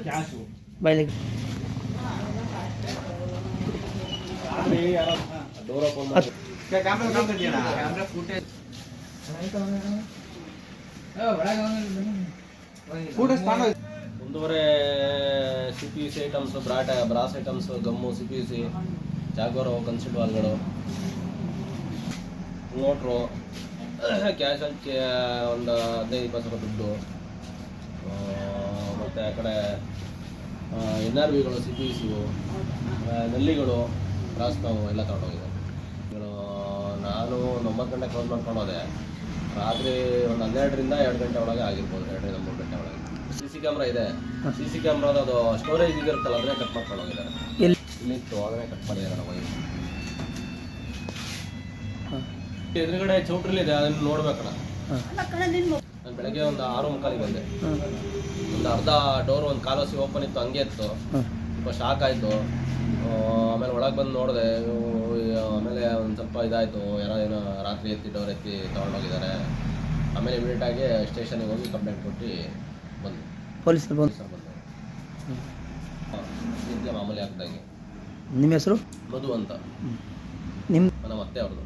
Cash ಬೈಲಿಗೆ door open ಮಾಡಿ camera footage ಒಂದೂವರೆ CPUC items, brass items, gum, CPUC, ಜಾಗೋರು, ಕನ್ಸಿಲ್ ವಾಲ್ಗಳು, ಮೋಟ್ರು, ಕ್ಯಾಶ್ ಹಂಚಿ ಒಂದು 15-20 ರೂಪಾಯಿ ದುಡ್ಡು, ಮತ್ತು ಆ ಕಡೆ NRVಗಳು, CPUC, ನಲ್ಲಿಗಳು, ಬ್ರಾಸ್ ನಾವು ಎಲ್ಲ ತಗೊಂಡೋಗಿದ್ದೆ. ನಾನು 9 ಗಂಟೆ ಕ್ಲೋಸ್ ಮಾಡ್ಕೊಂಡು ಹೋದೆ. ರಾತ್ರಿ ಒಂದು 12ರಿಂದ 2 ಗಂಟೆ ಒಳಗೆ ಆಗಿರ್ಬೋದು, 2ರಿಂದ 3 ಗಂಟೆ ಒಳಗೆ. CC ಕ್ಯಾಮ್ರಾ ಇದೆ. CC ಕ್ಯಾಮ್ರಾದ ಅದು ಸ್ಟೋರೇಜ್ ಇದಿರುತ್ತಲ್ಲ, ಅದನ್ನೇ ಕಟ್ ಮಾಡ್ಕೊಂಡು ಹೋಗಿದ್ದಾರೆ. ಇಲ್ಲಿತ್ತು, ಅದನ್ನೇ ಕಟ್ ಮಾಡಿದ್ದಾರೆ ವೈರ್. ಎದುರುಗಡೆ ಚೌಟ್ರಿಲಿದೆ, ಅದನ್ನು ನೋಡ್ಬೇಕಣ್ಣ. ನಾನು ಬೆಳಗ್ಗೆ ಒಂದು 6:45 ಬಂದೆ. ಒಂದು ಅರ್ಧ ಡೋರ್ ಒಂದು ಕಾಲೋಸಿ ಓಪನ್ ಇತ್ತು, ಹಂಗೆ ಇತ್ತು. ಸ್ವಲ್ಪ ಶಾಕ್ ಆಯಿತು. ಆಮೇಲೆ ಒಳಗೆ ಬಂದು ನೋಡಿದೆ. ಆಮೇಲೆ ಒಂದು ಸ್ವಲ್ಪ ಇದಾಯಿತು, ಏನೋ ರಾತ್ರಿ ಡೋರ್ ಎತ್ತಿ ತೊಗೊಂಡೋಗಿದ್ದಾರೆ. ಆಮೇಲೆ ಇಮಿಡಿಯೇಟಾಗಿ ಸ್ಟೇಷನಿಗೆ ಹೋಗಿ ಕಂಪ್ಲೇಂಟ್ ಕೊಟ್ಟು ಬಂದು ಪೊಲೀಸರು ಬಂದು ನಿತ್ಯ ಮಾಮೂಲಿ ಆಗ್ದಾಗೆ. ನಿಮ್ಮ ಹೆಸರು? ಮಧು ಅಂತ, ನಿಮ್ಮ ನಮ್ಮ ಅತ್ತೆ ಅವ್ರದ್ದು.